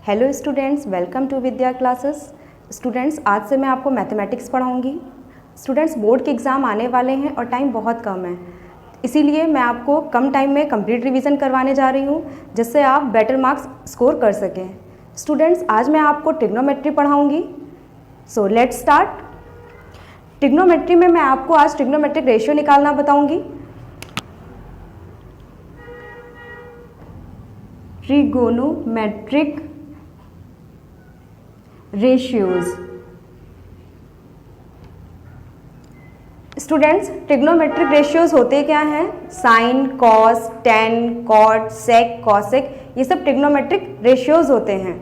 Hello students, welcome to Vidya classes. Students, आज से मैं आपको मैथमेटिक्स पढ़ाऊंगी। स्टूडेंट्स, बोर्ड के एग्ज़ाम आने वाले हैं और टाइम बहुत कम है, इसीलिए मैं आपको कम टाइम में कंप्लीट रिवीजन करवाने जा रही हूँ, जिससे आप बेटर मार्क्स स्कोर कर सकें। स्टूडेंट्स, आज मैं आपको ट्रिग्नोमेट्री पढ़ाऊँगी। So let's start. ट्रिग्नोमेट्री में मैं आपको आज ट्रिग्नोमेट्रिक रेशियो निकालना बताऊँगी। Trigonometric ratios. Students, trigonometric ratios होते क्या हैं? Sine, cos, tan, cot, sec, cosec, ये सब ट्रिग्नोमेट्रिक रेशियोज होते हैं।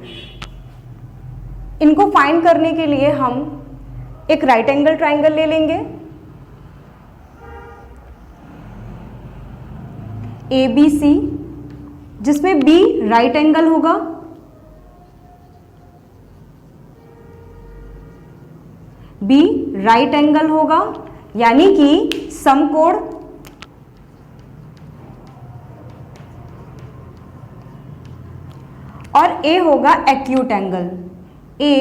इनको फाइंड करने के लिए हम एक राइट एंगल ट्राइंगल ले लेंगे, ABC, जिसमें B राइट एंगल होगा, B राइट एंगल होगा, यानी कि समकोण। और A होगा acute angle, A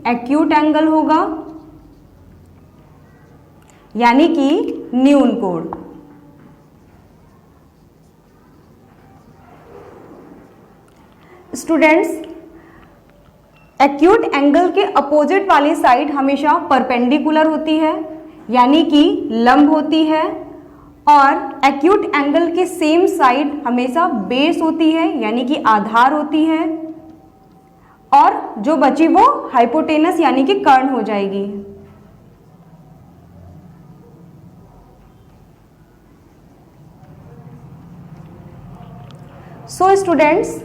acute angle होगा, यानी कि न्यून कोण। स्टूडेंट्स, एक्यूट एंगल के अपोजिट वाली साइड हमेशा परपेंडिकुलर होती है, यानी कि लंब होती है, और एक्यूट एंगल के सेम साइड हमेशा बेस होती है, यानी कि आधार होती है, और जो बची वो हाइपोटेनस यानी कि कर्ण हो जाएगी। So students,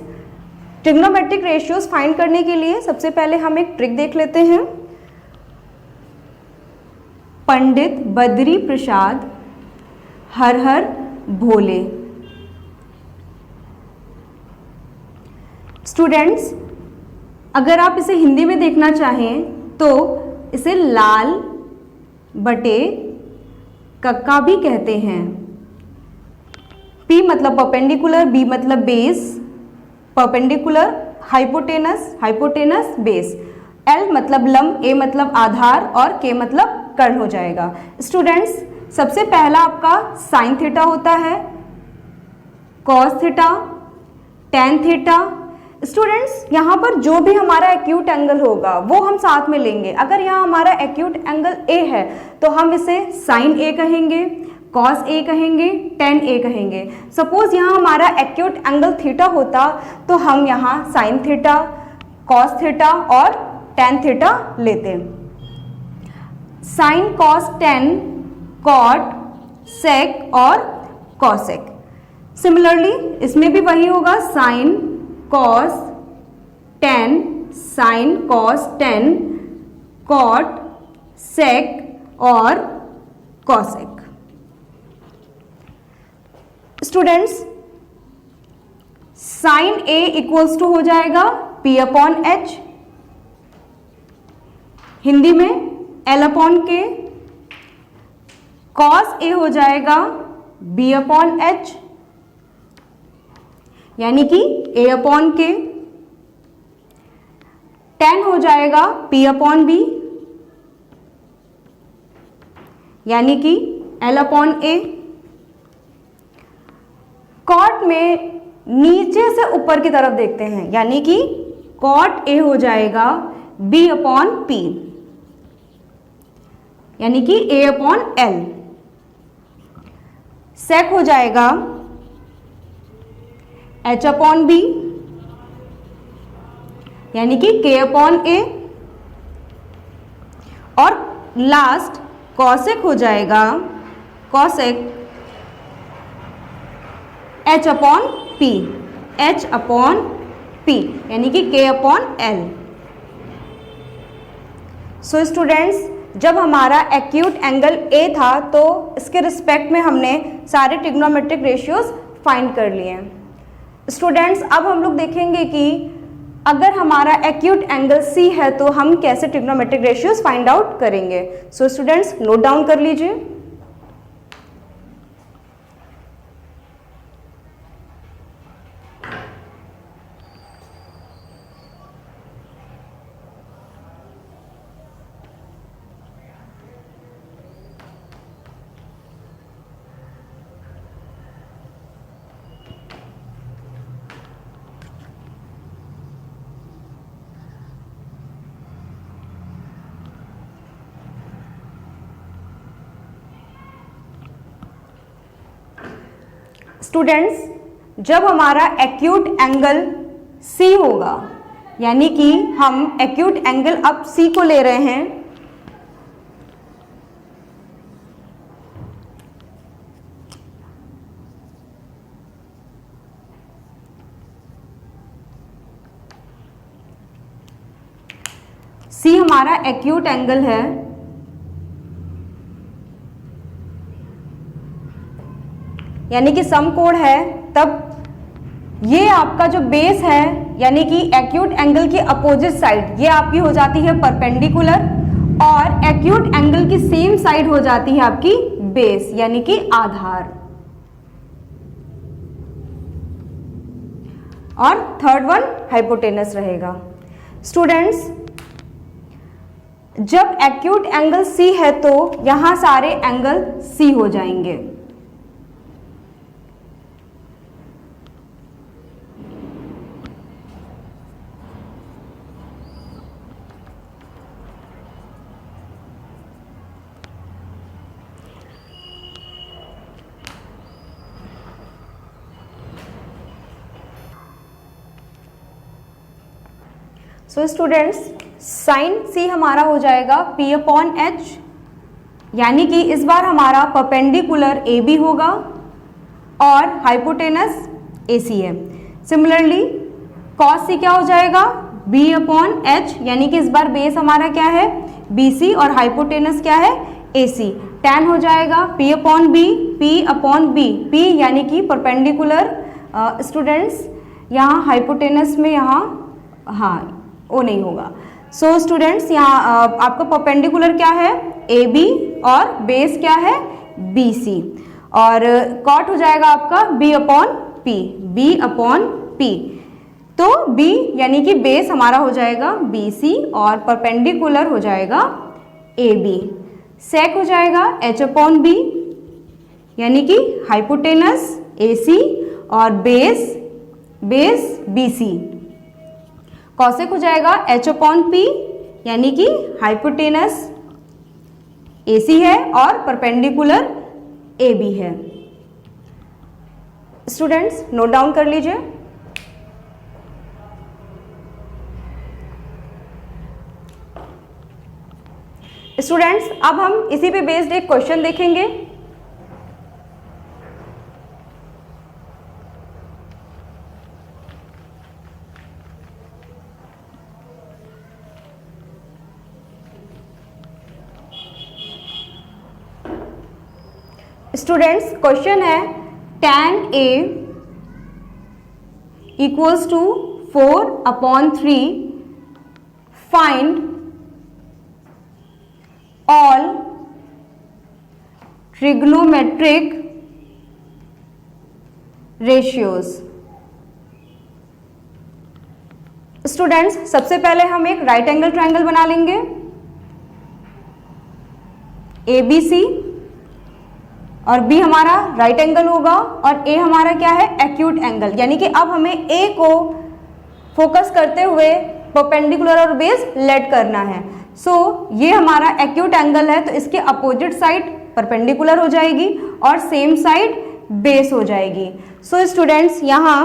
trigonometric ratios find करने के लिए सबसे पहले हम एक ट्रिक देख लेते हैं। पंडित बद्री प्रसाद हर हर भोले। स्टूडेंट्स, अगर आप इसे हिंदी में देखना चाहें तो इसे लाल बटे कक्का भी कहते हैं। P मतलब परपेंडिकुलर, B मतलब base, perpendicular, hypotenuse, hypotenuse base, L मतलब लंब, A मतलब आधार और K मतलब कर्ण हो जाएगा। स्टूडेंट्स, सबसे पहला आपका साइन थीटा होता है, cos theta, tan theta. Students, यहाँ पर जो भी हमारा एक्यूट एंगल होगा वो हम साथ में लेंगे। अगर यहाँ हमारा एक्यूट एंगल A है तो हम इसे साइन A कहेंगे, कॉस A कहेंगे, टेन A कहेंगे। सपोज यहाँ हमारा एक्यूट एंगल थीटा होता तो हम यहाँ साइन थीटा, कॉस थीटा और टेन थीटा लेते। Sine, cos, tan, cot, sec और कॉसेक। सिमिलरली इसमें भी वही होगा, sine, cos, tan, sine, cos, tan, cot, sec और cosec. Students, sine A equals to हो जाएगा P अपॉन H, हिंदी में L upon K। Cos A हो जाएगा B अपॉन H, यानी कि A अपॉन K। टेन हो जाएगा P अपॉन B, यानी कि L अपॉन A। कॉट में नीचे से ऊपर की तरफ देखते हैं, यानी कि कॉट A हो जाएगा B अपॉन P, यानी कि A अपॉन L। सेक हो जाएगा H अपॉन B, यानी कि K अपॉन A। और लास्ट कॉसेक हो जाएगा cosec H upon P, H upon P, यानी कि K upon L। So students, जब हमारा एक्यूट एंगल A था तो इसके रिस्पेक्ट में हमने सारे ट्रिग्नोमेट्रिक रेशियोज फाइंड कर लिए। स्टूडेंट्स, अब हम लोग देखेंगे कि अगर हमारा एक्यूट एंगल C है तो हम कैसे ट्रिग्नोमेट्रिक रेशियोज फाइंड आउट करेंगे। सो स्टूडेंट्स, नोट डाउन कर लीजिए। स्टूडेंट्स, जब हमारा एक्यूट एंगल सी होगा, यानी कि हम एक्यूट एंगल अब सी को ले रहे हैं, सी हमारा एक्यूट एंगल है, यानी कि सम कोण है, तब ये आपका जो बेस है यानी कि एक्यूट एंगल की अपोजिट साइड ये आपकी हो जाती है परपेंडिकुलर, और एक्यूट एंगल की सेम साइड हो जाती है आपकी बेस यानी कि आधार। और थर्ड वन हाइपोटेनस रहेगा। स्टूडेंट्स, जब एक्यूट एंगल सी है तो यहां सारे एंगल सी हो जाएंगे। सो स्टूडेंट्स, साइन सी हमारा हो जाएगा P अपॉन H, यानी कि इस बार हमारा परपेंडिकुलर AB होगा और हाइपोटेनस AC है। सिमिलरली कॉस सी क्या हो जाएगा B अपॉन H, यानी कि इस बार बेस हमारा क्या है BC और हाइपोटेनस क्या है AC। टैन हो जाएगा P upon B, P upon B, P यानी कि परपेंडिकुलर। स्टूडेंट्स, यहाँ हाइपोटेनस में यहाँ हाँ वो नहीं होगा। सो स्टूडेंट्स, यहाँ आपका परपेंडिकुलर क्या है AB और बेस क्या है BC, और कॉट हो जाएगा आपका B upon P, B upon P। तो B यानी कि बेस हमारा हो जाएगा BC और परपेंडिकुलर हो जाएगा AB। सेक हो जाएगा H अपॉन B, यानी कि हाइपोटेनस AC और बेस BC। कॉसेक हो जाएगा H अपॉन P, यानी कि हाइपोटेनस AC है और परपेंडिकुलर AB है। स्टूडेंट्स, नोट डाउन कर लीजिए। स्टूडेंट्स, अब हम इसी पे बेस्ड एक क्वेश्चन देखेंगे। स्टूडेंट्स, क्वेश्चन है tan A equals to 4/3, find all trigonometric ratios. Students, सबसे पहले हम एक राइट एंगल ट्रायंगल बना लेंगे ABC, और B हमारा राइट एंगल होगा और A हमारा क्या है एक्यूट एंगल, यानी कि अब हमें A को फोकस करते हुए परपेंडिकुलर और बेस लेट करना है। सो ये हमारा एक्यूट एंगल है, तो इसके अपोजिट साइड परपेंडिकुलर हो जाएगी और सेम साइड बेस हो जाएगी। सो स्टूडेंट्स, यहाँ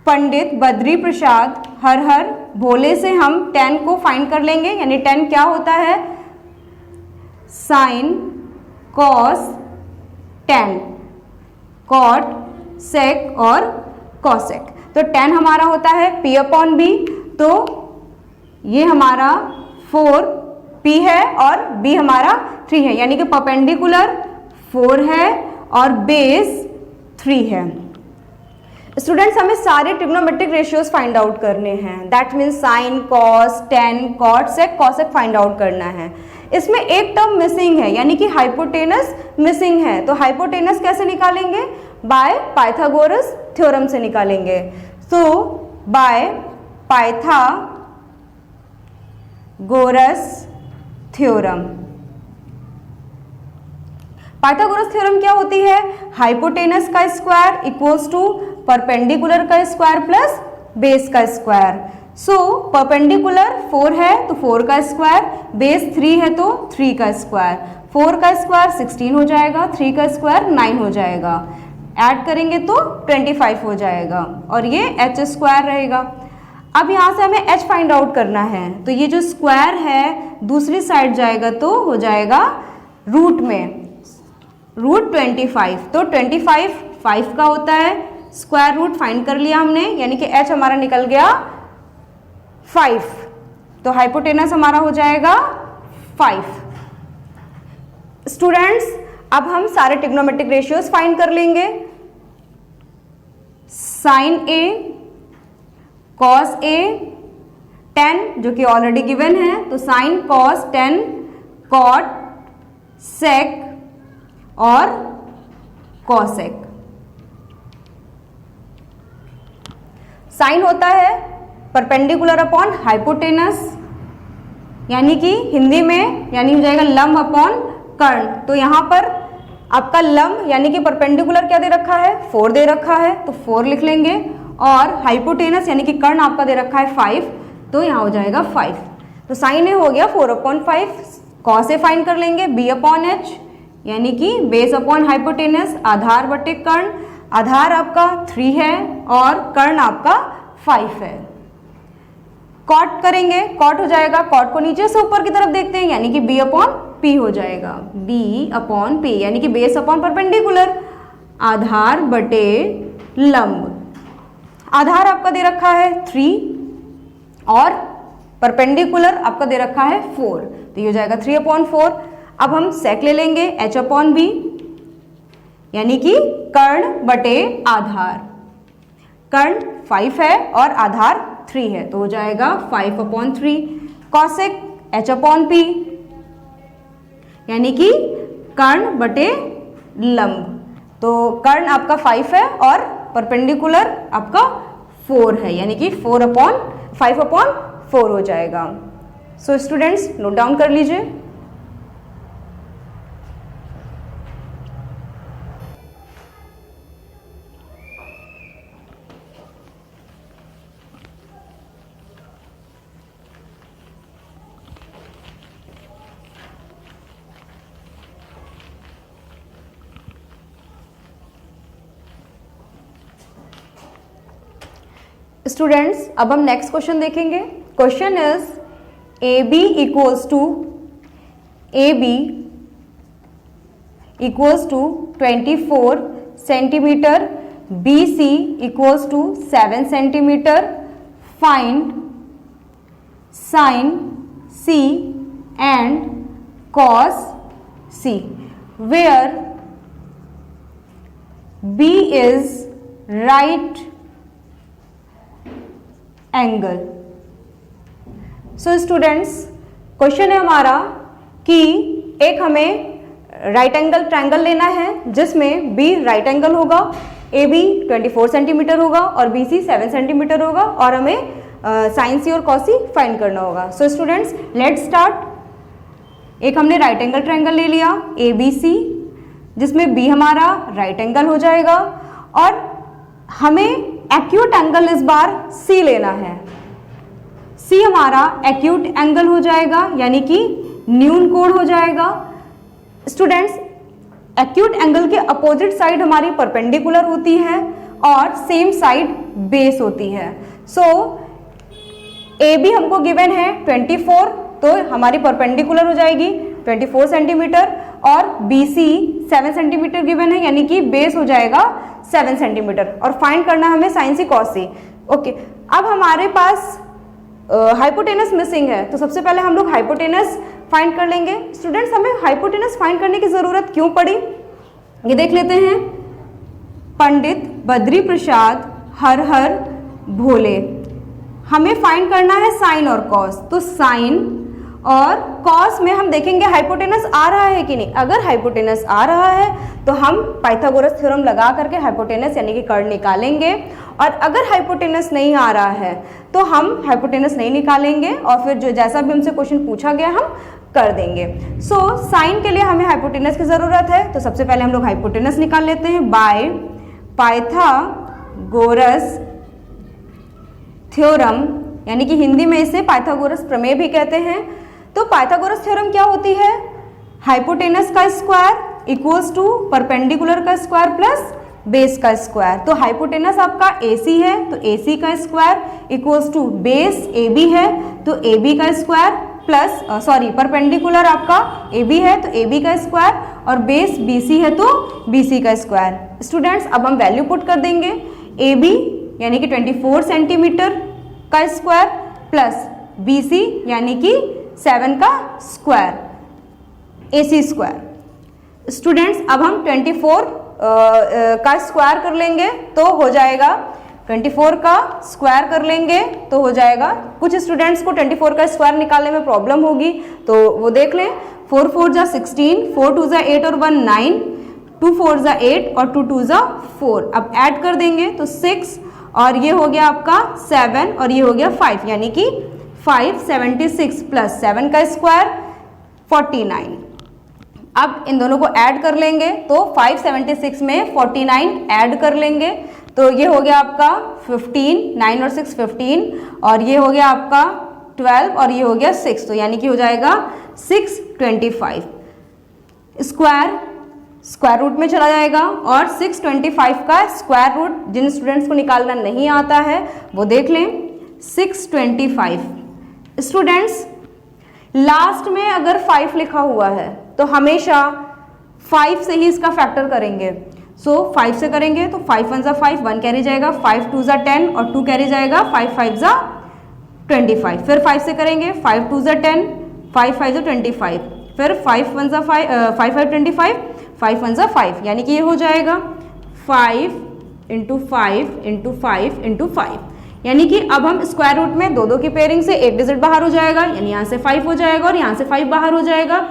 पंडित बद्री प्रसाद हर हर भोले से हम tan को फाइंड कर लेंगे, यानी tan क्या होता है sine cos tan, cot sec और कॉसेक। तो tan हमारा होता है P अपॉन B, तो ये हमारा 4P है और B हमारा 3 है, यानी कि परपेंडिकुलर 4 है और बेस 3 है। स्टूडेंट्स, हमें सारे ट्रिग्नोमेट्रिक रेशियोज फाइंड आउट करने हैं, that means sine cos tan cot sec cosec find out करना है। इसमें एक टर्म मिसिंग है, यानी कि हाइपोटेनस मिसिंग है, तो हाइपोटेनस कैसे निकालेंगे बाय पाइथागोरस थ्योरम से निकालेंगे। So by Pythagoras theorem. Pythagoras theorem क्या होती है हाइपोटेनस का स्क्वायर इक्वल्स टू परपेंडिकुलर का स्क्वायर प्लस बेस का स्क्वायर। सो परपेंडिकुलर 4 है तो 4 का स्क्वायर, बेस 3 है तो 3 का स्क्वायर। 4 का स्क्वायर 16 हो जाएगा, 3 का स्क्वायर 9 हो जाएगा, ऐड करेंगे तो 25 हो जाएगा और ये h स्क्वायर रहेगा। अब यहाँ से हमें h फाइंड आउट करना है, तो ये जो स्क्वायर है दूसरी साइड जाएगा तो हो जाएगा रूट में, रूट 25, तो 25 5 का होता है, स्क्वायर रूट फाइंड कर लिया हमने, यानी कि h हमारा निकल गया 5, तो हाइपोटेनस हमारा हो जाएगा 5। स्टूडेंट्स अब हम सारे ट्रिग्नोमेट्रिक रेशियोज फाइंड कर लेंगे। Sine A, cos A, tan जो कि ऑलरेडी गिवन है, तो sine cos tan, cot sec और कॉसेक। साइन होता है परपेंडिकुलर अपॉन हाइपोटेनस, यानी कि हिंदी में यानी हो जाएगा लंब अपॉन कर्ण। तो यहाँ पर आपका लंब यानी कि परपेंडिकुलर क्या दे रखा है 4 दे रखा है, तो 4 लिख लेंगे, और हाइपोटेनस यानी कि कर्ण आपका दे रखा है 5, तो यहाँ हो जाएगा 5। तो साइन ए हो गया 4/5, कॉस ए फाइंड कर लेंगे b/h, यानी कि बेस अपॉन हाइपोटेनस, आधार बटे कर्ण, आधार आपका 3 है और कर्ण आपका 5 है। कॉट करेंगे, कॉट हो जाएगा, कॉट को नीचे से ऊपर की तरफ देखते हैं, यानी कि b/p हो जाएगा, b/p, यानी कि बेस अपॉन परपेंडिकुलर, आधार बटे लंब। आधार आपका दे रखा है 3 और परपेंडिकुलर आपका दे रखा है 4, तो ये हो जाएगा 3/4। अब हम सेक ले लेंगे h/b, यानी कि कर्ण बटे आधार, कर्ण 5 है और आधार 3 है, तो हो जाएगा 5/3। कॉसेक h/p, यानी कि कर्ण बटे लंब, तो कर्ण आपका 5 है और परपेंडिकुलर आपका 4 है, यानी कि 5/4 हो जाएगा। सो स्टूडेंट्स नोट डाउन कर लीजिए। स्टूडेंट्स अब हम नेक्स्ट क्वेश्चन देखेंगे। Question is AB equals to 24 centimetre, BC equals to 7 centimetre, find sine C and cos C where B is right angle. So students question है हमारा कि एक हमें राइट एंगल ट्रायंगल लेना है जिसमें B राइट एंगल होगा, AB 24 सेंटीमीटर होगा और BC 7 सेंटीमीटर होगा, और हमें साइन C और कॉस C फाइंड करना होगा। So students let's start. एक हमने राइट एंगल ट्रायंगल ले लिया ABC, जिसमें B हमारा राइट एंगल हो जाएगा, और हमें एक्यूट एंगल इस बार C लेना है। C हमारा एक्यूट एंगल हो जाएगा, यानी कि न्यून कोण हो जाएगा। स्टूडेंट्स एक्यूट एंगल के अपोजिट साइड हमारी परपेंडिकुलर होती है और सेम साइड बेस होती है। सो AB हमको गिवन है 24, तो हमारी परपेंडिकुलर हो जाएगी 24 सेंटीमीटर, और BC 7 सेंटीमीटर गिवन है, यानी कि बेस हो जाएगा 7 सेंटीमीटर, और फाइंड करना हमें sine C cos C। Okay, अब हमारे पास हाइपोटेनस मिसिंग है, तो सबसे पहले हम लोग हाइपोटेनस फाइंड कर लेंगे। स्टूडेंट्स हमें हाइपोटेनस फाइंड करने की जरूरत क्यों पड़ी ये देख लेते हैं। पंडित बद्री प्रसाद हर हर भोले, हमें फाइंड करना है साइन और कॉस, तो साइन और कॉस में हम देखेंगे हाइपोटेनस आ रहा है कि नहीं। अगर हाइपोटेनस आ रहा है तो हम पाइथागोरस थ्योरम लगा करके हाइपोटेनस यानी कि कर्ण निकालेंगे, और अगर हाइपोटेनस नहीं आ रहा है तो हम हाइपोटेनस नहीं निकालेंगे, और फिर जो जैसा भी हमसे क्वेश्चन पूछा गया हम कर देंगे। सो साइन के लिए हमें हाइपोटेनस की ज़रूरत है, तो सबसे पहले हम लोग हाइपोटेनस निकाल लेते हैं बाय पाइथागोरस थ्योरम, यानी कि हिंदी में इसे पाइथागोरस प्रमेय भी कहते हैं। तो पाइथागोरस थ्योरम क्या होती है? हाइपोटेनस का स्क्वायर इक्वल्स टू परपेंडिकुलर का स्क्वायर प्लस बेस का स्क्वायर। तो हाइपोटेनस आपका AC है तो AC का square equals to base AB है तो AB का स्क्वायर प्लस परपेंडिकुलर आपका AB है तो AB का स्क्वायर और बेस BC है तो BC का स्क्वायर। स्टूडेंट्स अब हम वैल्यू पुट कर देंगे। AB यानी कि 24 सेंटीमीटर का स्क्वायर प्लस BC यानी कि 7 का स्क्वायर AC स्क्वायर। स्टूडेंट्स अब हम 24 का स्क्वायर कर लेंगे तो हो जाएगा 24 का स्क्वायर कर लेंगे तो हो जाएगा। कुछ स्टूडेंट्स को 24 का स्क्वायर निकालने में प्रॉब्लम होगी तो वो देख लें। 4 4 जा 16, 4 2 जा 8 और 1 9, 2 4 जा 8 और 2 2 जा 4। अब ऐड कर देंगे तो 6 और ये हो गया आपका 7 और ये हो गया 5 यानी कि 576 प्लस 7 का स्क्वायर 49। अब इन दोनों को ऐड कर लेंगे तो 576 में 49 ऐड कर लेंगे तो ये हो गया आपका 15, 9 और 6 15 और ये हो गया आपका 12 और ये हो गया 6 तो यानी कि हो जाएगा 625। स्क्वायर रूट में चला जाएगा और 625 का स्क्वायर रूट जिन स्टूडेंट्स को निकालना नहीं आता है वो देख लें। 625 स्टूडेंट्स लास्ट में अगर 5 लिखा हुआ है तो हमेशा 5 से ही इसका फैक्टर करेंगे। सो 5 से करेंगे तो 5 1 जा 5, 1 कैरी जाएगा, 5 2 जा 10 और 2 कैरी जाएगा, 5 5 जा 25। फिर 5 से करेंगे 5 2 जा 10, 5 5 जा 25, फिर 5 1 जा 5, 5 5 25, 5 1 जा 5 यानी कि ये हो जाएगा 5 इंटू 5 इंटू 5 इंटू 5 यानी कि अब हम स्क्वायर रूट में दो दो की पेयरिंग से एक डिजिट बाहर हो जाएगा यानी यहाँ से 5 हो जाएगा और यहाँ से 5 बाहर हो जाएगा।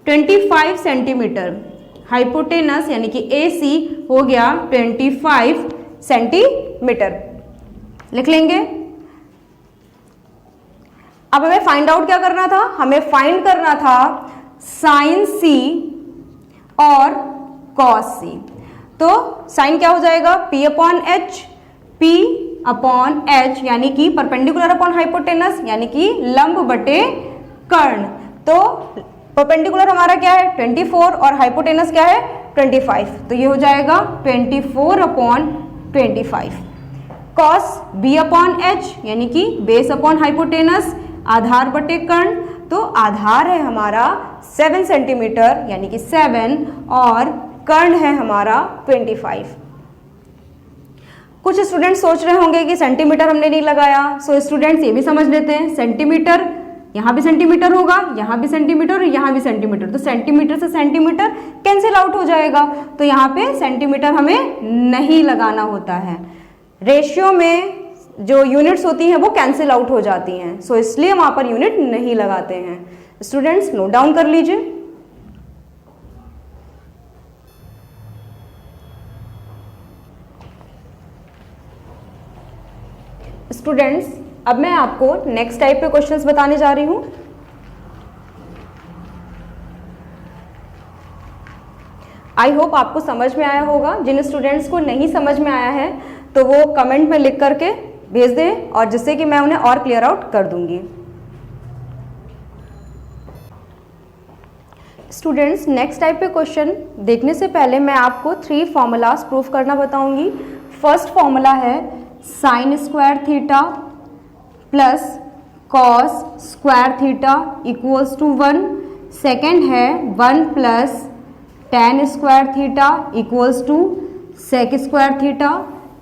25 सेंटीमीटर हाइपोटेनस यानी कि AC हो गया 25 सेंटीमीटर लिख लेंगे। अब हमें फाइंड आउट क्या करना था, हमें फाइंड करना था साइन C और कॉस C। तो साइन क्या हो जाएगा P upon H, P upon H यानी कि परपेंडिकुलर अपॉन हाइपोटेनस यानी कि लंब बटे कर्ण। तो परपेंडिकुलर हमारा क्या है 24 और हाइपोटेनस क्या है 25 तो ये हो जाएगा 24 upon 25। Cos B upon H यानी कि बेस अपॉन हाइपोटेनस आधार बटे कर्ण। तो आधार है हमारा 7 सेंटीमीटर यानी कि 7 और कर्ण है हमारा 25। कुछ स्टूडेंट सोच रहे होंगे कि सेंटीमीटर हमने नहीं लगाया। सो स्टूडेंट्स ये भी समझ लेते हैं सेंटीमीटर यहाँ भी सेंटीमीटर होगा, यहाँ भी सेंटीमीटर और यहाँ भी सेंटीमीटर। तो सेंटीमीटर से सेंटीमीटर कैंसिल आउट हो जाएगा तो यहाँ पे सेंटीमीटर हमें नहीं लगाना होता है। रेशियो में जो यूनिट्स होती हैं वो कैंसिल आउट हो जाती हैं। सो इसलिए वहाँ पर यूनिट नहीं लगाते हैं। स्टूडेंट्स नोट डाउन कर लीजिए। स्टूडेंट्स अब मैं आपको नेक्स्ट टाइप के क्वेश्चंस बताने जा रही हूं। आई होप आपको समझ में आया होगा। जिन स्टूडेंट्स को नहीं समझ में आया है तो वो कमेंट में लिख करके भेज दें और जिससे कि मैं उन्हें और क्लियर आउट कर दूंगी। स्टूडेंट्स नेक्स्ट टाइप के क्वेश्चन देखने से पहले मैं आपको 3 फॉर्मूलाज प्रूफ करना बताऊंगी। फर्स्ट फॉर्मूला है sine square theta plus cos square theta equals to 1। Second है 1 plus tan square theta equals to sec square theta.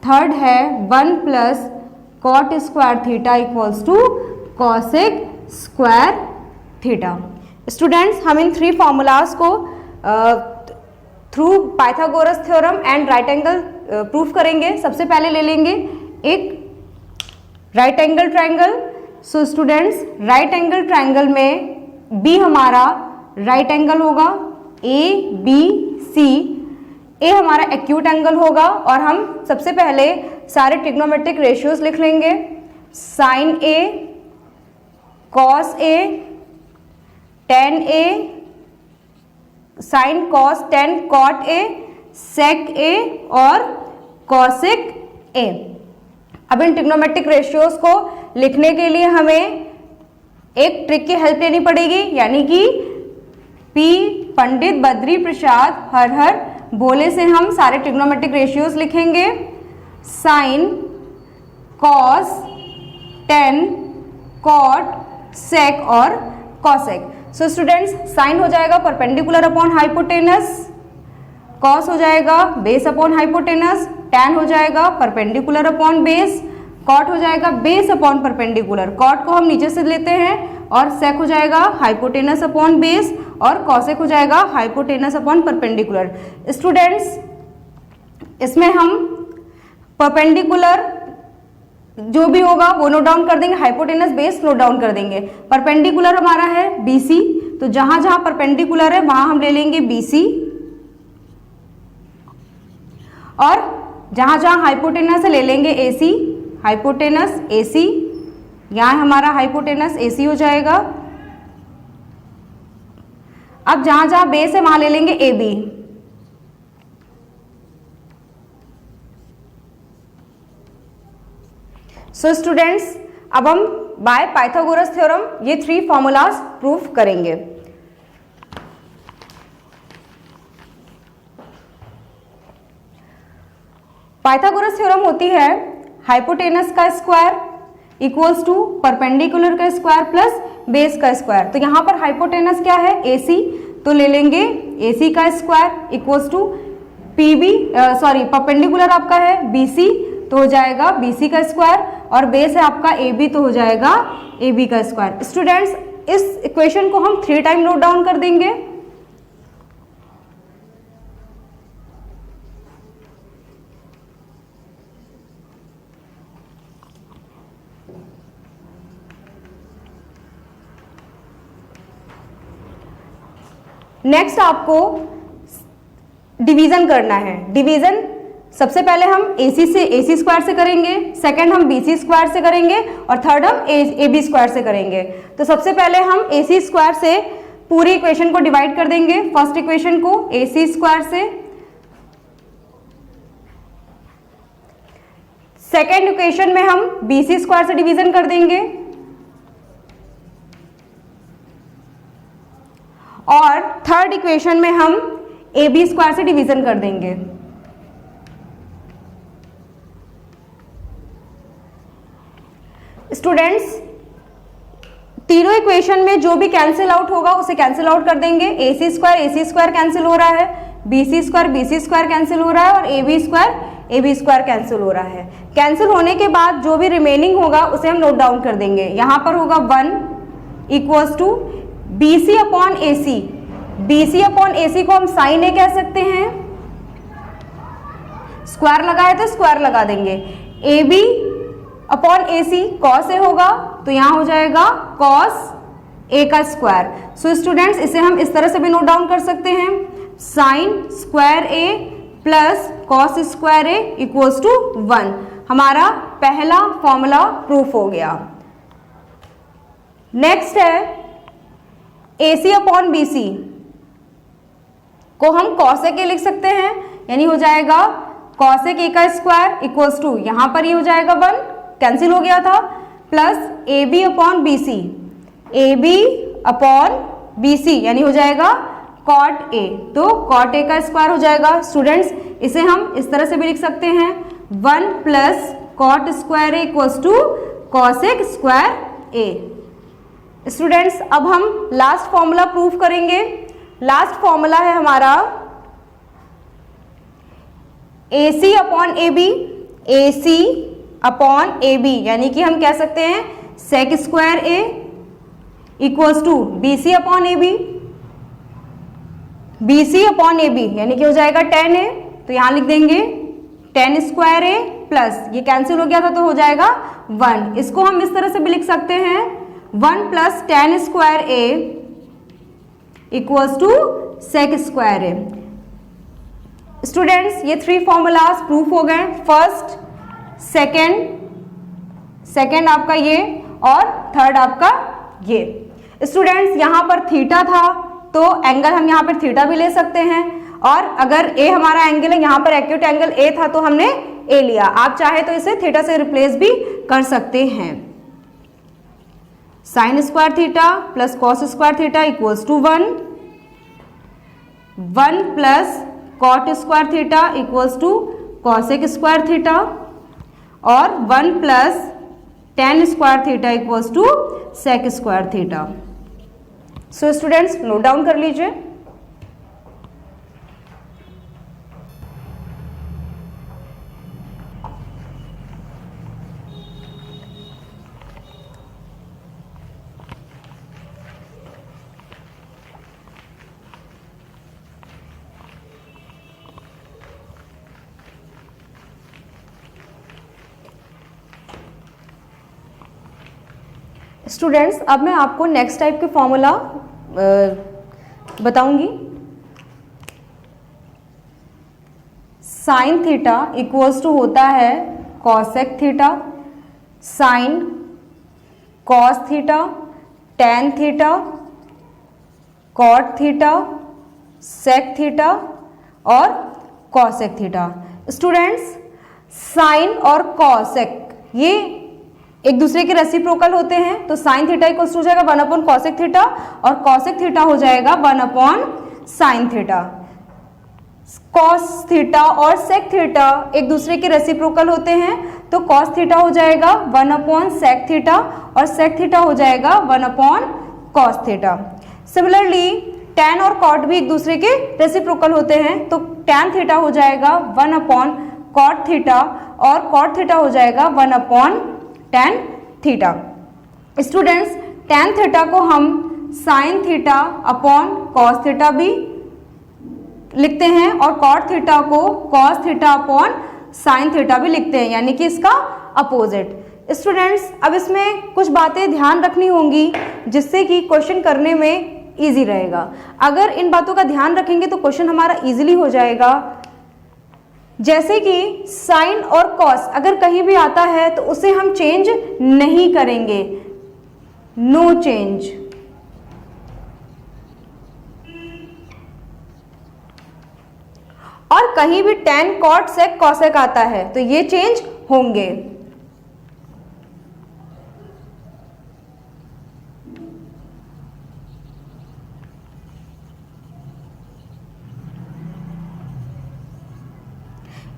Third है 1 plus cot square theta equals to cosec square theta. Students हम इन 3 formulas को through Pythagoras theorem and right angle proof करेंगे। सबसे पहले ले लेंगे एक right angle triangle. So students right angle triangle में बी हमारा राइट एंगल होगा, ABC। ए हमारा एक्यूट एंगल होगा और हम सबसे पहले सारे ट्रिग्नोमेट्रिक रेशियोज लिख लेंगे। Sine A, cos A, tan A, sine cos tan cot A, sec A और कॉसेक A। अब इन ट्रिग्नोमेट्रिक रेशियोज को लिखने के लिए हमें एक ट्रिक की हेल्प लेनी पड़ेगी, यानी कि P पंडित बद्री प्रसाद हर हर भोले से हम सारे ट्रिग्नोमेट्रिक रेशियोज लिखेंगे, sign, cos, tan, cot, sec और कॉसेक। सो स्टूडेंट्स, साइन हो जाएगा परपेंडिकुलर अपॉन हाइपोटेनस, कॉस हो जाएगा बेस अपॉन हाइपोटेनस, टेन हो जाएगा परपेंडिकुलर अपॉन बेस, कॉट हो जाएगा बेस अपॉन परपेंडिकुलर, कॉट को हम नीचे से लेते हैं, और सेक हो जाएगा हाइपोटेनस अपॉन बेस, और कॉसेक हो जाएगा हाइपोटेनस अपॉन परपेंडिकुलर। स्टूडेंट्स, इसमें हम परपेंडिकुलर जो भी होगा वो नोट डाउन कर देंगे, हाइपोटेनस बेस नोट डाउन कर देंगे। परपेंडिकुलर हमारा है BC, तो जहां जहां परपेंडिकुलर है वहां हम ले लेंगे BC, और जहां जहां हाइपोटेनस है ले लेंगे AC, हाइपोटेनस AC, यहां हमारा हाइपोटेनस AC हो जाएगा। अब जहां जहां बेस है वहां ले लेंगे AB। सो स्टूडेंट्स, अब हम बाय पाइथागोरस थ्योरम ये 3 फॉर्मूलाज प्रूफ करेंगे। पाइथागोरस थ्योरम होती है हाइपोटेनस का स्क्वायर इक्वल्स टू परपेंडिकुलर का स्क्वायर प्लस बेस का स्क्वायर। तो यहाँ पर हाइपोटेनस क्या है AC, तो ले लेंगे AC का स्क्वायर इक्वल्स टू परपेंडिकुलर आपका है BC, तो हो जाएगा BC का स्क्वायर, और बेस है आपका AB, तो हो जाएगा AB का स्क्वायर। स्टूडेंट्स, इस इक्वेशन को हम 3 टाइम नोट डाउन कर देंगे। नेक्स्ट आपको डिवीजन करना है। डिवीजन सबसे पहले हम AC से AC स्क्वायर से करेंगे, सेकंड हम BC स्क्वायर से करेंगे, और थर्ड हम AB स्क्वायर से करेंगे। तो सबसे पहले हम AC स्क्वायर से पूरी इक्वेशन को डिवाइड कर देंगे। फर्स्ट इक्वेशन को AC स्क्वायर से, सेकेंड इक्वेशन में हम BC स्क्वायर से डिवीजन कर देंगे, और थर्ड इक्वेशन में हम AB स्क्वायर से डिवीजन कर देंगे। स्टूडेंट्स, तीनों इक्वेशन में जो भी कैंसिल आउट होगा उसे कैंसिल आउट कर देंगे। AC स्क्वायर कैंसिल हो रहा है, BC स्क्वायर कैंसिल हो रहा है, और AB स्क्वायर कैंसिल हो रहा है। कैंसिल होने के बाद जो भी रिमेनिंग होगा उसे हम नोट डाउन कर देंगे। यहां पर होगा 1 equals to BC upon AC। BC upon AC को हम साइन A कह सकते हैं, स्क्वायर लगाए तो स्क्वायर लगा देंगे। AB upon AC cos A होगा, तो यहां हो जाएगा कॉस A का स्क्वायर। सो स्टूडेंट्स, इसे हम इस तरह से भी नोट डाउन कर सकते हैं, sine square A plus cos square A equals to 1। हमारा पहला फॉर्मूला प्रूफ हो गया। नेक्स्ट है AC अपॉन BC को हम कॉसेक A लिख सकते हैं, यानी हो जाएगा कॉसेक A का स्क्वायर इक्वल्स टू, यहां पर ये हो जाएगा 1, कैंसिल हो गया था, plus AB upon BC, AB upon BC यानी हो जाएगा कॉट A, तो कॉट A का स्क्वायर हो जाएगा। स्टूडेंट्स, इसे हम इस तरह से भी लिख सकते हैं, 1 plus cot square A equals to cosec square A। Students, अब हम लास्ट फॉर्मूला प्रूफ करेंगे। लास्ट फॉर्मूला है हमारा AC upon AB, AC upon AB, यानी कि हम कह सकते हैं sec square A equals to BC upon AB, BC upon AB यानी कि हो जाएगा 10A, तो यहां लिख देंगे 10 स्क्वायर A प्लस ये कैंसिल हो गया था तो हो जाएगा 1। इसको हम इस तरह से भी लिख सकते हैं, 1 plus 10 square A equals to sec square A। Students, ये 3 फॉर्मूलाज प्रूफ हो गए। फर्स्ट, सेकेंड आपका ये, और थर्ड आपका ये। स्टूडेंट्स, यहाँ पर थीटा था तो एंगल हम यहाँ पर थीटा भी ले सकते हैं, और अगर ए हमारा एंगल है, यहाँ पर एक्यूट एंगल ए था तो हमने ए लिया। आप चाहे तो इसे थीटा से रिप्लेस भी कर सकते हैं। Sine square theta plus cos square theta equals to 1, 1 plus cot square theta equals to cosec square theta और 1 plus tan square theta equals to sec square theta. So students note down कर लीजिए। Students अब मैं आपको next type के formula बताऊंगी। Sine theta equals to होता है cosec theta, sine cos theta, tan theta, cot theta, sec theta और कॉसेक थीटा। स्टूडेंट्स साइन और कॉसेक ये एक दूसरे के रेसिप्रोकल होते हैं, तो साइन थीटा इक्वल्स टू हो जाएगा 1 अपॉन कॉसेक थीटा और कॉसेक थीटा हो जाएगा 1 upon sign theta. Cos theta और सेक थीटा एक दूसरे के रेसिप्रोकल होते हैं, तो कॉस थीटा हो जाएगा 1 अपॉन सेक थीटा और सेक थीटा हो जाएगा 1 upon cos theta. Similarly ten और कॉट भी एक दूसरे के रेसिप्रोकल होते हैं, तो टेन थीटा हो जाएगा 1 अपॉन कॉट थीटा और कॉट थीटा हो जाएगा 1 upon tan theta. Students tan theta को हम sine theta upon cos theta भी लिखते हैं और कॉट थीटा को cos theta upon sine theta भी लिखते हैं, यानी कि इसका अपोजिट। स्टूडेंट्स अब इसमें कुछ बातें ध्यान रखनी होंगी जिससे कि क्वेश्चन करने में इजी रहेगा। अगर इन बातों का ध्यान रखेंगे तो क्वेश्चन हमारा इजीली हो जाएगा। जैसे कि साइन और कॉस अगर कहीं भी आता है तो उसे हम चेंज नहीं करेंगे, नो चेंज। और कहीं भी टेन कॉट सेक कॉसेक आता है तो ये चेंज होंगे।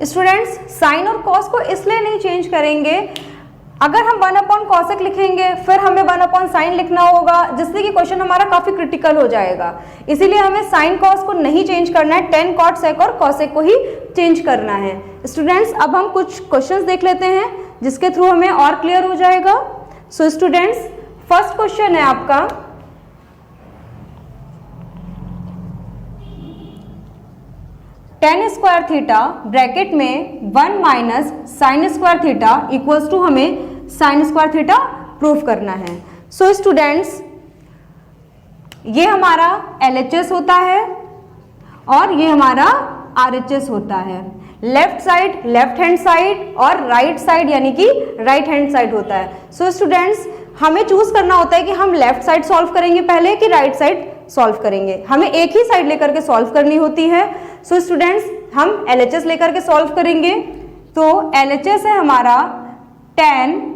स्टूडेंट्स साइन और कॉस को इसलिए नहीं चेंज करेंगे, अगर हम 1 अपॉन कॉसेक लिखेंगे फिर हमें 1 अपॉन साइन लिखना होगा, जिससे कि क्वेश्चन हमारा काफी क्रिटिकल हो जाएगा। इसीलिए हमें साइन कॉस को नहीं चेंज करना है, टेन कॉट सेक और कॉसेक को ही चेंज करना है। स्टूडेंट्स अब हम कुछ क्वेश्चंस देख लेते हैं जिसके थ्रू हमें और क्लियर हो जाएगा। सो स्टूडेंट्स फर्स्ट क्वेश्चन है आपका, टेन स्क्वायर थीटा ब्रैकेट में 1 minus sine square theta equals to हमें साइन स्क्वायर थीटा प्रूफ करना है। सो स्टूडेंट्स ये हमारा LHS होता है और ये हमारा RHS होता है। Left side left hand side और राइट साइड यानी कि राइट हैंड साइड होता है। सो स्टूडेंट्स हमें चूज करना होता है कि हम लेफ्ट साइड सॉल्व करेंगे पहले कि राइट साइड सॉल्व करेंगे। हमें एक ही साइड लेकर के सॉल्व करनी होती है। सो स्टूडेंट्स हम LHS लेकर के सॉल्व करेंगे, तो LHS है हमारा ten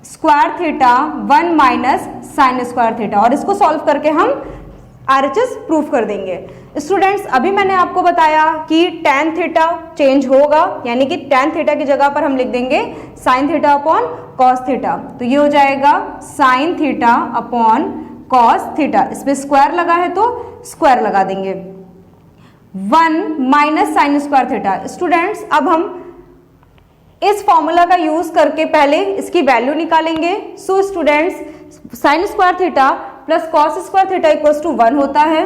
square theta 1 minus sine square theta और इसको सॉल्व करके हम RHS प्रूफ कर देंगे। स्टूडेंट्स अभी मैंने आपको बताया कि टेन थीटा चेंज होगा, यानी कि टेन थीटा की जगह पर हम लिख देंगे sine theta upon cos theta, तो ये हो जाएगा sine theta upon cos theta. इस पे स्क्वायर लगा है तो स्क्वायर लगा देंगे। 1 minus sine square theta. Students अब हम इस फॉर्मूला का यूज करके पहले इसकी वैल्यू निकालेंगे। So students sine square theta plus cos square theta equals to 1 होता है।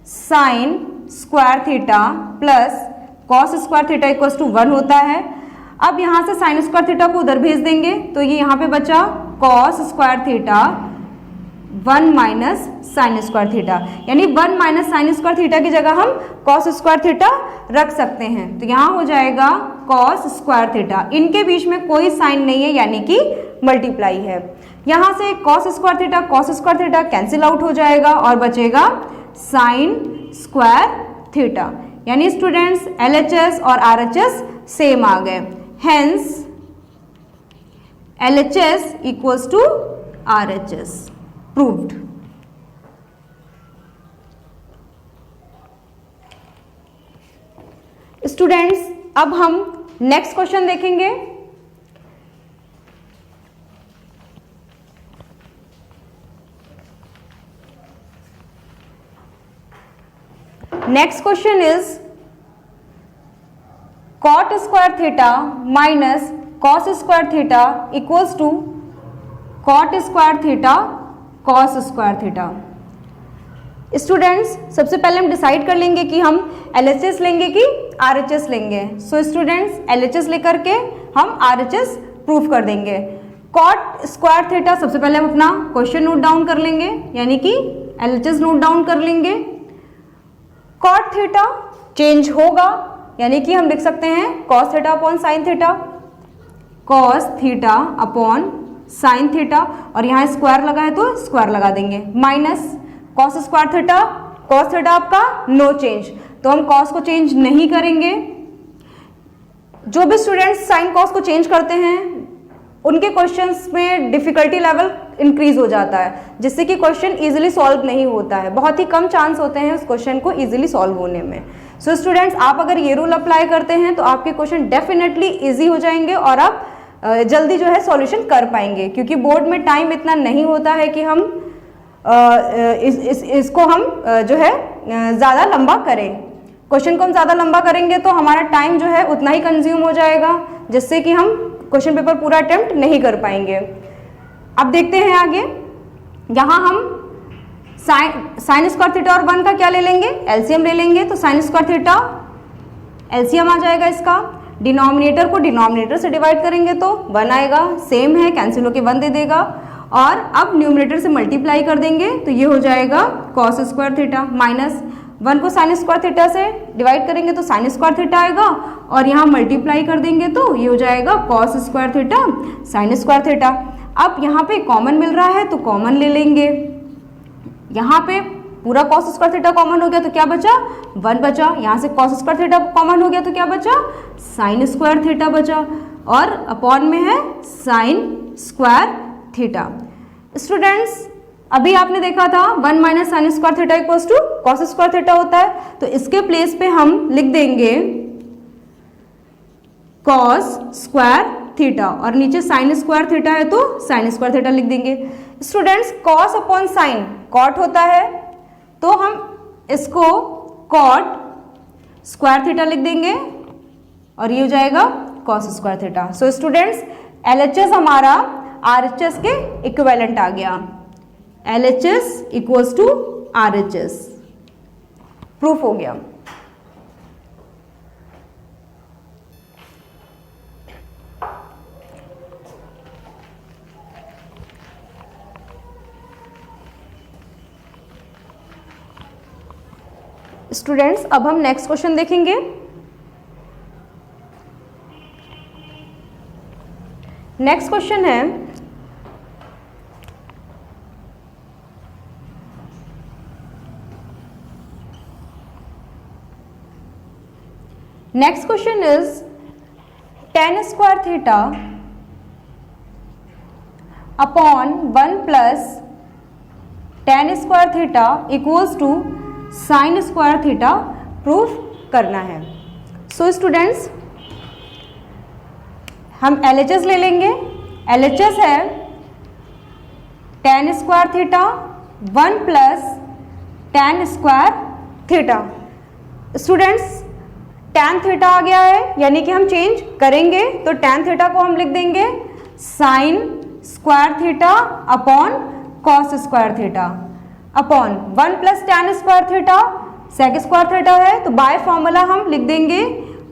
Sine square theta plus cos square theta equals to 1 होता है। अब यहां से साइन स्क्वायर थीटा को उधर भेज देंगे तो ये यहां पे बचा cos square theta 1 minus sine square theta, यानी 1 माइनस साइन स्क्वायर थीटा की जगह हम कॉस स्क्वायर थीटा रख सकते हैं, तो यहां हो जाएगा कॉस स्क्वायर थीटा। इनके बीच में कोई साइन नहीं है यानी कि मल्टीप्लाई है। यहां से cos square theta cancel out हो जाएगा और बचेगा साइन स्क्वायर थीटा, यानी स्टूडेंट्स LHS और RHS सेम आ गए। Hence LHS equals to RHS proved. Students अब हम नेक्स्ट क्वेश्चन देखेंगे। Next question is cot square theta minus cos square theta equals to cot square theta cos square theta. Students सबसे पहले हम decide कर लेंगे कि हम LHS लेंगे कि RHS लेंगे। सो स्टूडेंट्स LHS लेकर के हम RHS प्रूफ कर देंगे। cot स्क्वायर थीटा सबसे पहले हम अपना क्वेश्चन नोट डाउन कर लेंगे, यानी कि LHS नोट डाउन कर लेंगे। cot थीटा चेंज होगा, यानी कि हम लिख सकते हैं cos theta upon sine theta, cos theta upon sine theta, और यहाँ स्क्वायर लगा है तो स्क्वायर लगा देंगे, minus cos square theta, cos theta आपका नो चेंज, तो हम cos को चेंज नहीं करेंगे। जो भी स्टूडेंट्स साइन cos को चेंज करते हैं उनके क्वेश्चंस में डिफिकल्टी लेवल इंक्रीज हो जाता है, जिससे कि क्वेश्चन इजीली सॉल्व नहीं होता है, बहुत ही कम चांस होते हैं उस क्वेश्चन को इजीली सॉल्व होने में। सो स्टूडेंट्स आप अगर ये रूल अप्लाई करते हैं तो आपके क्वेश्चन डेफिनेटली इजी हो जाएंगे और आप जल्दी जो है सॉल्यूशन कर पाएंगे, क्योंकि बोर्ड में टाइम इतना नहीं होता है कि हम इसको हम जो है ज़्यादा लंबा करें। क्वेश्चन को हम ज़्यादा लंबा करेंगे तो हमारा टाइम जो है उतना ही कंज्यूम हो जाएगा, जिससे कि हम क्वेश्चन पेपर पूरा अटेम्प्ट नहीं कर पाएंगे। अब देखते हैं आगे, यहाँ हम साइन स्क्वायर थीटा और 1 का क्या ले लेंगे, एलसीएम ले लेंगे। तो साइन स्क्वायर थीटा एलसीएम आ जाएगा इसका, डिनोमिनेटर को डिनोमिनेटर से डिवाइड करेंगे तो 1 आएगा, सेम है कैंसिल होके 1 दे देगा, और अब न्यूमरेटर से मल्टीप्लाई कर देंगे तो ये हो जाएगा कॉस स्क्वायर थीटा, माइनस 1 को साइन स्क्वायर थीटा से डिवाइड करेंगे तो साइन स्क्वायर थीटा आएगा, और यहाँ मल्टीप्लाई कर देंगे तो ये हो जाएगा cos square theta sine square theta. अब यहाँ पे कॉमन मिल रहा है तो कॉमन ले लेंगे, यहाँ पे पूरा कॉस स्क्वायर थीटा कॉमन हो गया तो क्या बचा, 1 बचा, यहाँ से कॉस स्क्वायर थीटा कॉमन हो गया तो क्या बचा, साइन स्क्वायर थीटा बचा, और अपॉन में है साइन स्क्वायर थीटा। स्टूडेंट्स अभी आपने देखा था 1 minus sine square theta equals to cos square theta होता है, तो इसके प्लेस पे हम लिख देंगे कॉस स्क्वायर थीटा, और नीचे साइन स्क्वायर थीटा है तो साइन स्क्वायर थीटा लिख देंगे। Students cos upon sine cot होता है, तो हम इसको कॉट स्क्वायर थीटा लिख देंगे और ये हो जाएगा cos square theta. So students LHS हमारा RHS के इक्विवेलेंट आ गया, LHS equals to RHS, proof हो गया। स्टूडेंट्स अब हम नेक्स्ट क्वेश्चन देखेंगे। नेक्स्ट क्वेश्चन है next question is tan square theta upon 1 plus tan square theta equals to sine square theta proof करना है। सो स्टूडेंट्स हम LHS ले लेंगे, LHS है tan square theta 1 plus tan square theta. Students tan theta आ गया है, यानी कि हम चेंज करेंगे तो tan थीटा को हम लिख देंगे sine square theta upon cos square theta upon 1 plus tan square theta sec square theta है, तो बाय फॉर्मूला हम लिख देंगे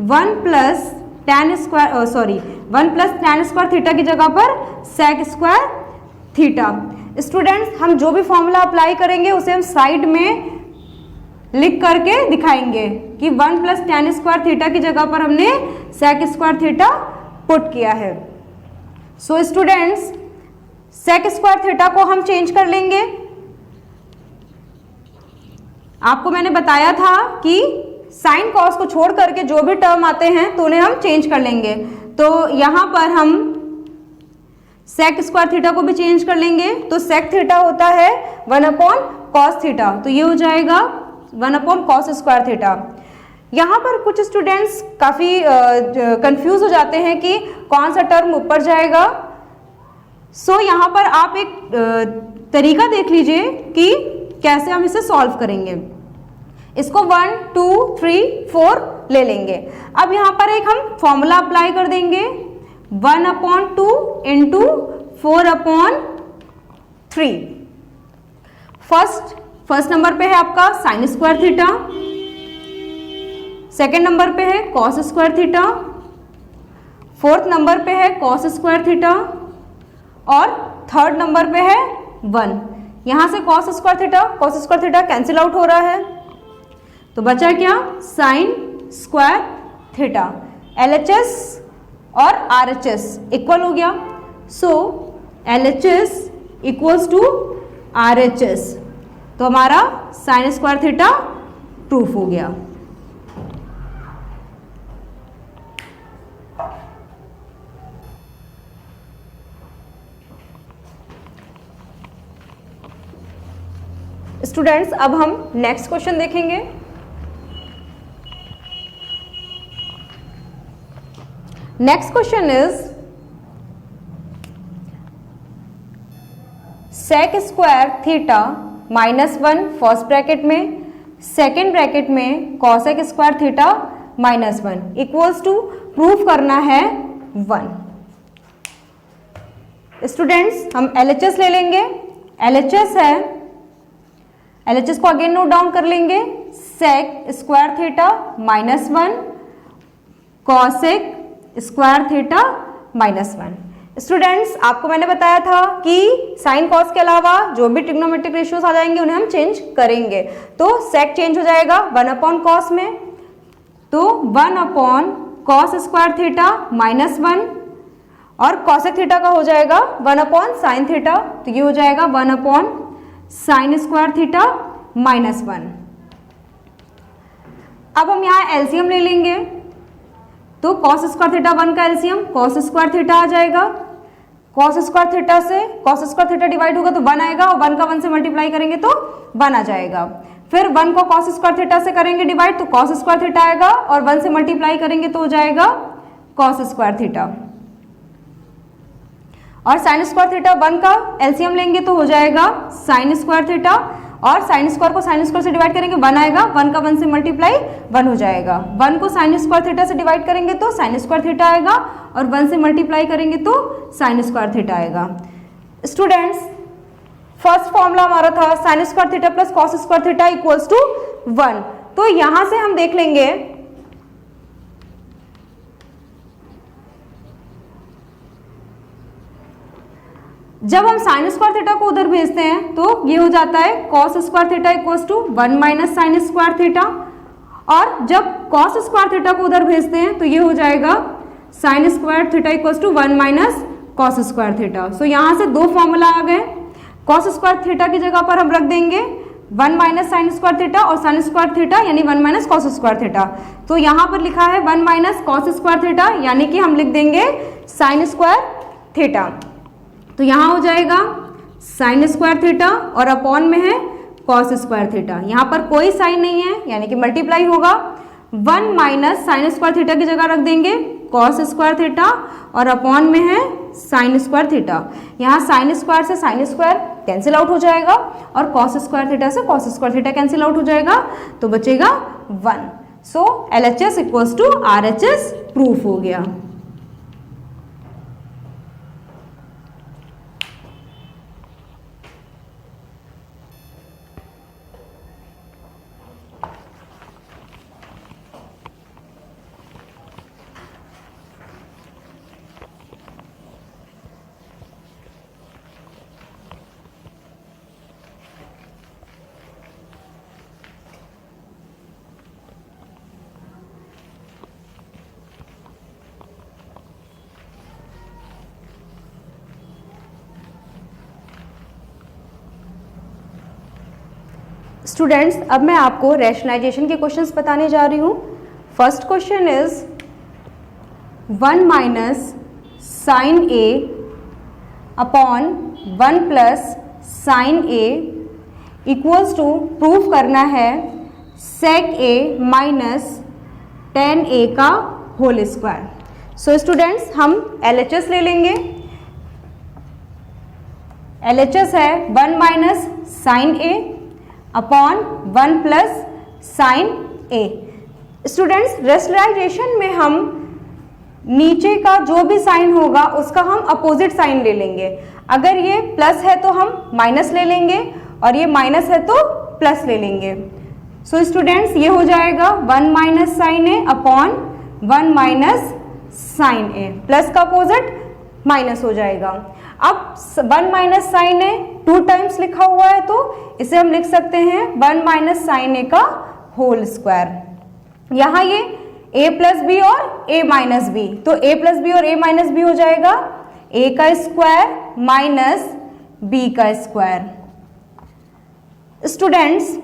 1 प्लस tan स्क्वायर थीटा की जगह पर सेक स्क्वायर थीटा। स्टूडेंट्स हम जो भी फॉर्मूला अप्लाई करेंगे उसे हम साइड में लिख करके दिखाएंगे कि 1 प्लस tan स्क्वायर थीटा की जगह पर हमने सेक स्क्वायर थीटा पुट किया है। So students sec square theta को हम चेंज कर लेंगे। आपको मैंने बताया था कि साइन कॉस को छोड़ करके जो भी टर्म आते हैं तो उन्हें हम चेंज कर लेंगे, तो यहाँ पर हम सेक स्क्वायर थीटा को भी चेंज कर लेंगे, तो सेक थीटा होता है 1 अपॉन कॉस थीटा, तो ये हो जाएगा 1 अपॉन कॉस स्क्वायर थीटा। यहाँ पर कुछ स्टूडेंट्स काफ़ी कंफ्यूज हो जाते हैं कि कौन सा टर्म ऊपर जाएगा। सो यहाँ पर आप एक तरीका देख लीजिए कि कैसे हम इसे सॉल्व करेंगे। इसको 1 2 3 4 ले लेंगे। अब यहाँ पर एक हम फॉर्मूला अप्लाई कर देंगे, 1/2 इंटू 4/3। फर्स्ट नंबर पे है आपका sign square theta, second number पे है cos square theta, fourth number पे है कॉस स्क्वायर थीटा और थर्ड नंबर पे है 1। यहां से cos square theta cancel out हो रहा है, तो बचा क्या, साइन स्क्वायर थीटा। LHS और RHS इक्वल हो गया, सो LHS इक्वल्स टू RHS, तो हमारा साइन स्क्वायर थीटा प्रूफ हो गया। स्टूडेंट्स, अब हम नेक्स्ट क्वेश्चन देखेंगे। Next question is sec square theta -1 first bracket में, सेकेंड ब्रैकेट में cosec square theta -1 equals to proof करना है 1। स्टूडेंट्स, हम LHS ले लेंगे। LHS है, LHS को अगेन नोट डाउन कर लेंगे, sec square theta -1 cosec square theta -1। Students, आपको मैंने बताया था कि साइन कॉस के अलावा जो भी ट्रिग्नोमेट्रिक रेशियोज आ जाएंगे उन्हें हम चेंज करेंगे। तो सेक चेंज हो जाएगा 1/cos में, तो 1/cos स्क्वायर थीटा -1 और कॉसेक थीटा का हो जाएगा 1/sin थीटा, तो ये हो जाएगा 1/sin स्क्वायर थीटा -1। अब हम यहाँ एलसीएम ले लेंगे, तो cos स्क्वायर थीटा 1 का एलसीएम cos स्क्वायर थीटा आ जाएगा। cos स्क्वायर थीटा से cos स्क्वायर थीटा डिवाइड होगा तो 1 आएगा, और 1 का 1 से मल्टीप्लाई करेंगे तो 1 आ जाएगा। फिर 1 को cos स्क्वायर थीटा से करेंगे डिवाइड तो cos स्क्वायर थीटा आएगा, और 1 से मल्टीप्लाई करेंगे तो हो जाएगा cos स्क्वायर थीटा। और साइन स्क्वायर थीटा 1 का एलसीएम लेंगे तो हो जाएगा साइन स्क्वायर थीटा, और साइन स्क्वायर को साइन स्क्वायर से डिवाइड करेंगे 1 आएगा, 1 का 1 से मल्टीप्लाई 1 हो जाएगा। 1 को साइन स्क्वायर थीटा से डिवाइड करेंगे तो साइन स्क्वायर थीटा आएगा, और 1 से मल्टीप्लाई करेंगे तो साइन स्क्वायर थीटा आएगा। स्टूडेंट्स, फर्स्ट फॉर्मूला हमारा था sine square theta plus cos square theta equals to 1। तो यहां से हम देख लेंगे, जब हम साइन स्क्वायर थीटा को उधर भेजते हैं तो ये हो जाता है cos square theta equals to 1 minus sine square theta, और जब कॉस स्क्वायर थीटा को उधर भेजते हैं तो ये हो जाएगा sine square theta equals to 1 minus cos square theta. So यहाँ से दो फॉर्मूला आ गए। कॉस स्क्वायर थीटा की जगह पर हम रख देंगे 1 माइनस साइन स्क्वायर थीटा, और साइन स्क्वायर थीटा यानी 1 माइनस कॉस स्क्वायर थीटा। तो यहाँ पर लिखा है 1 माइनस कॉस स्क्वायर थीटा, यानी कि हम लिख देंगे साइन स्क्वायर थीटा। तो यहाँ हो जाएगा साइन स्क्वायर थीटा और अपॉन में है कॉस स्क्वायर थीटा। यहाँ पर कोई साइन नहीं है यानी कि मल्टीप्लाई होगा। 1 माइनस साइन स्क्वायर थीटा की जगह रख देंगे कॉस स्क्वायर थीटा, और अपॉन में है साइन स्क्वायर थीटा। यहाँ साइन स्क्वायर से साइन स्क्वायर कैंसिल आउट हो जाएगा, और कॉस स्क्वायर थीटा से cos square theta cancel out हो जाएगा, तो बचेगा 1। So LHS equals to RHS proof हो गया। स्टूडेंट्स, अब मैं आपको रैशनलाइजेशन के क्वेश्चंस बताने जा रही हूँ। First question is 1 minus sine A upon 1 plus sine A equals to proof करना है sec A minus tan a का होल स्क्वायर। सो स्टूडेंट्स हम LHS ले लेंगे। LHS है 1 minus sine A upon 1 plus sine A. Students rationalisation में हम नीचे का जो भी साइन होगा उसका हम अपोजिट साइन ले लेंगे। अगर ये प्लस है तो हम माइनस ले लेंगे और ये माइनस है तो प्लस ले लेंगे। सो स्टूडेंट्स ये हो जाएगा 1 minus sine A upon 1 minus sine A, plus का अपोजिट माइनस हो जाएगा। अब 1 माइनस साइन ए 2 टाइम्स लिखा हुआ है तो इसे हम लिख सकते हैं 1 माइनस साइन ए का होल स्क्वायर। यहाँ ये a प्लस बी और a माइनस बी, तो a प्लस बी और a माइनस बी हो जाएगा a का स्क्वायर माइनस b का square. Students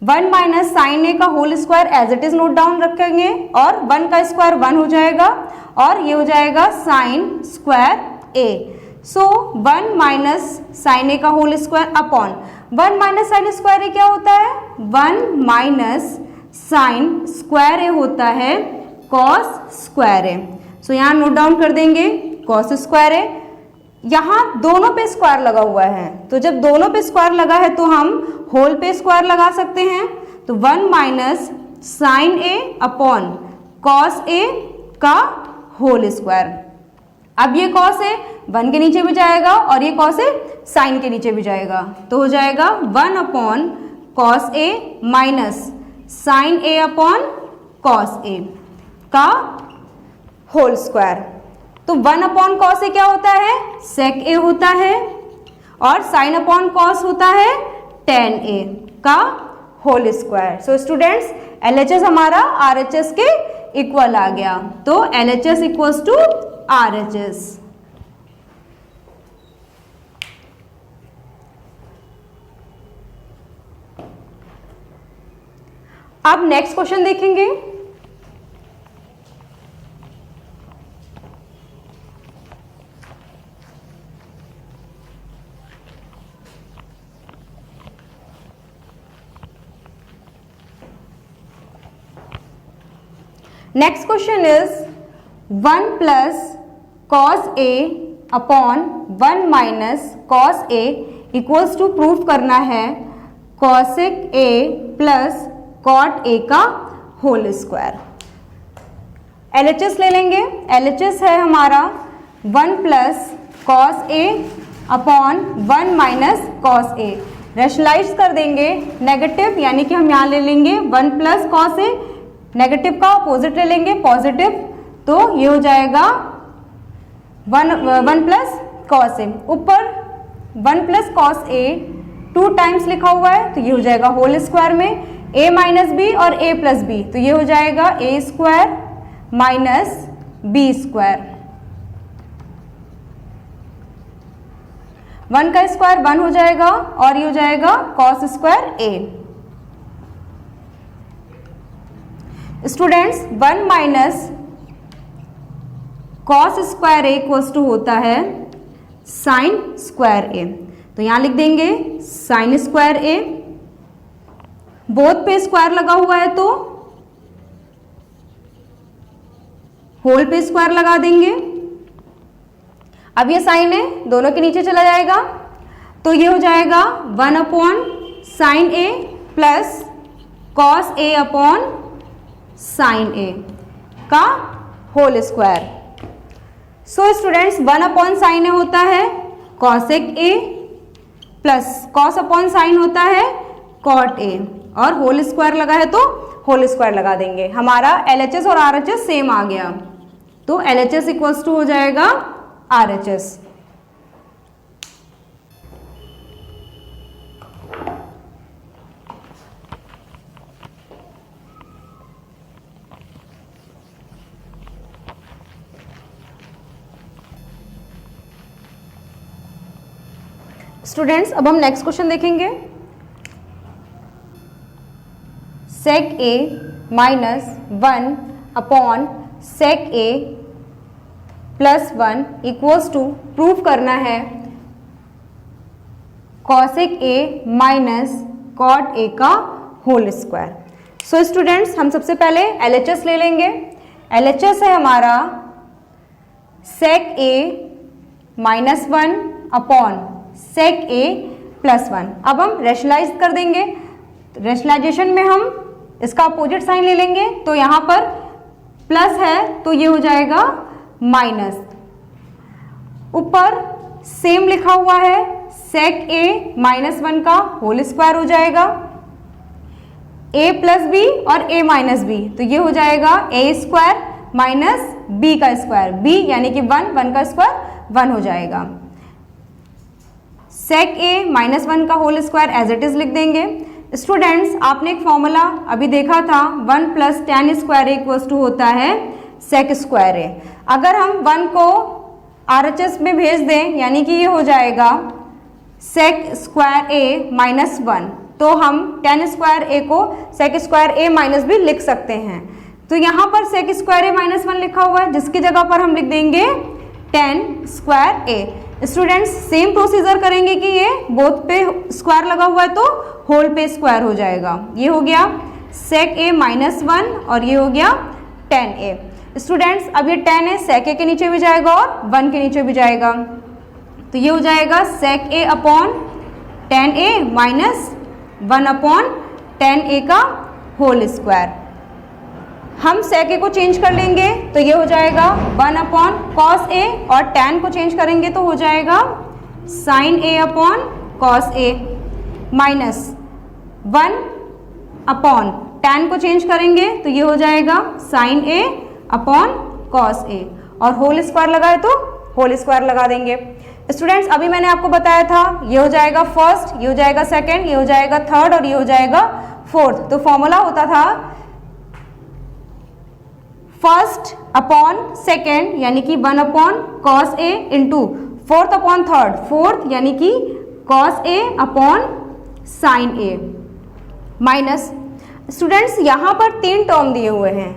1 minus sine A का whole square as it is note down रखेंगे और 1 का स्क्वायर 1 हो जाएगा और ये हो जाएगा sine square a। So 1 minus sine A का whole square upon 1 minus sine square A क्या होता है? 1 माइनस साइन स्क्वायर ए होता है कॉस स्क्वायर ए। सो यहाँ नोट डाउन कर देंगे कॉस स्क्वायर ए। यहाँ दोनों पे स्क्वायर लगा हुआ है, तो जब दोनों पे स्क्वायर लगा है तो हम होल पे स्क्वायर लगा सकते हैं। तो 1 minus sine A upon cos A का होल स्क्वायर। अब ये कॉस ए 1 के नीचे भी जाएगा और ये कॉस ए साइन के नीचे भी जाएगा, तो हो जाएगा 1 upon cos A minus sine A upon cos A का होल स्क्वायर। तो 1 अपॉन कॉस ए क्या होता है? सेक ए होता है और साइन अपॉन कॉस होता है टेन ए का whole square. So students LHS हमारा RHS के इक्वल आ गया, तो LHS इक्वल्स टू RHS। अब नेक्स्ट क्वेश्चन देखेंगे। Next question is 1 plus cos A upon 1 minus cos A equals to proof करना है cosec A plus cot A का होल स्क्वायर। LHS ले लेंगे। LHS है हमारा 1 plus cos A upon 1 minus cos A. Rationalise कर देंगे नेगेटिव, यानी कि हम यहाँ ले लेंगे 1 प्लस कॉस ए, नेगेटिव का अपोजिट ले लेंगे पॉजिटिव, तो ये हो जाएगा 1 प्लस कॉस ए। ऊपर 1 प्लस कॉस ए 2 टाइम्स लिखा हुआ है तो ये हो जाएगा होल स्क्वायर में a माइनस बी और a प्लस बी, तो ये हो जाएगा a square minus B square. 1 का स्क्वायर 1 हो जाएगा और ये हो जाएगा cos square a। Students 1 minus cos square A equals to होता है साइन स्क्वायर ए, तो यहां लिख देंगे साइन स्क्वायर ए। बोथ पे स्क्वायर लगा हुआ है तो होल पे स्क्वायर लगा देंगे। अब ये साइन है दोनों के नीचे चला जाएगा, तो ये हो जाएगा 1 upon sine A plus cos A upon sine A का whole square. So students 1 upon sine A होता है cosec A plus cos upon sine होता है कॉट ए, और होल स्क्वायर लगा है तो होल स्क्वायर लगा देंगे। हमारा LHS और RHS सेम आ गया, तो LHS इक्वल्स टू हो जाएगा RHS। स्टूडेंट्स अब हम नेक्स्ट क्वेश्चन देखेंगे। Sec A minus 1 upon sec A plus 1 equals to prove करना है cosec A minus cot A का होल स्क्वायर। सो स्टूडेंट्स हम सबसे पहले LHS ले लेंगे। LHS है हमारा sec a -1 upon sec a +1। अब हम रेशनलाइज कर देंगे। रेशनलाइजेशन में हम इसका अपोजिट साइन ले लेंगे, तो यहाँ पर प्लस है तो ये हो जाएगा माइनस। ऊपर सेम लिखा हुआ है sec a -1 का होल स्क्वायर हो जाएगा, a + b और a - b, तो ये हो जाएगा a स्क्वायर माइनस b का स्क्वायर, b यानी कि 1 का स्क्वायर 1 हो जाएगा। sec a -1 का whole square as it is लिख देंगे। स्टूडेंट्स आपने एक फॉर्मूला अभी देखा था 1 + tan स्क्वायर इक्वल्स टू होता है sec स्क्वायर a। अगर हम 1 को RHS में भेज दें यानी कि ये हो जाएगा sec स्क्वायर a -1, तो हम tan स्क्वायर a को sec स्क्वायर a - b लिख सकते हैं। तो यहाँ पर sec स्क्वायर a -1 लिखा हुआ है, जिसकी जगह पर हम लिख देंगे tan square a। Students same procedure करेंगे कि ये बोथ पे स्क्वायर लगा हुआ है तो होल पे स्क्वायर हो जाएगा। ये हो गया sec a -1 और ये हो गया tan a। स्टूडेंट्स अब ये tan a sec a के नीचे भी जाएगा और 1 के नीचे भी जाएगा, तो ये हो जाएगा sec a upon tan a -1 upon tan a का होल स्क्वायर। हम sec a को चेंज कर लेंगे तो ये हो जाएगा 1 अपॉन cos a, और tan को चेंज करेंगे तो हो जाएगा sin a upon cos a, minus 1 upon tan को चेंज करेंगे तो ये हो जाएगा sin a upon cos a, और होल स्क्वायर लगाए तो होल स्क्वायर लगा देंगे। स्टूडेंट्स अभी मैंने आपको बताया था ये हो जाएगा फर्स्ट, ये हो जाएगा सेकेंड, ये हो जाएगा थर्ड और ये हो जाएगा फोर्थ। तो फॉर्मूला होता था फर्स्ट अपॉन सेकेंड यानी कि 1 upon cos a into fourth upon third, fourth यानी कि cos a upon sin a, minus. Students यहाँ पर 3 टर्म दिए हुए हैं,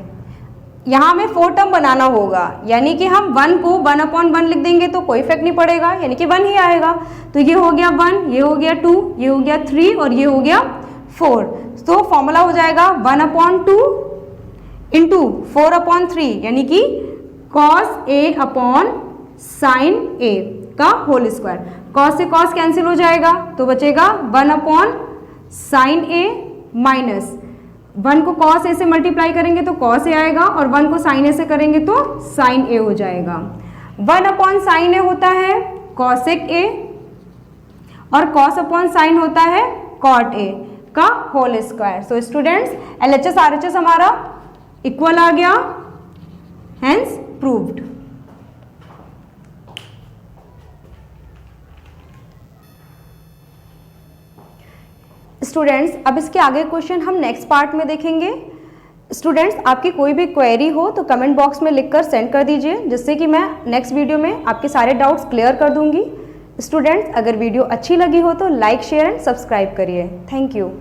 यहाँ हमें 4 टर्म बनाना होगा, यानी कि हम 1 को 1 अपॉन 1 लिख देंगे तो कोई इफेक्ट नहीं पड़ेगा, यानी कि 1 ही आएगा। तो ये हो गया 1, ये हो गया 2, ये हो गया 3 और ये हो गया 4। तो फॉर्मूला हो जाएगा 1 अपॉन 2 इंटू 4 अपॉन 3 यानी कि cos a upon sin a का होल स्क्वायर। cos से cos कैंसिल हो जाएगा तो बचेगा 1 अपॉन sin a माइनस 1 को cos a से मल्टीप्लाई करेंगे तो cos a आएगा और 1 को sin a से करेंगे तो sin a हो जाएगा। 1 अपॉन sin a होता है cosec a और cos अपॉन sin होता है cot a का whole square. So students LHS RHS हमारा इक्वल आ गया, हेंस प्रूव्ड। स्टूडेंट्स अब इसके आगे क्वेश्चन हम नेक्स्ट पार्ट में देखेंगे। स्टूडेंट्स आपकी कोई भी क्वेरी हो तो कमेंट बॉक्स में लिखकर सेंड कर दीजिए, जिससे कि मैं नेक्स्ट वीडियो में आपके सारे डाउट्स क्लियर कर दूंगी। स्टूडेंट्स अगर वीडियो अच्छी लगी हो तो लाइक शेयर एंड सब्सक्राइब करिए। Thank you.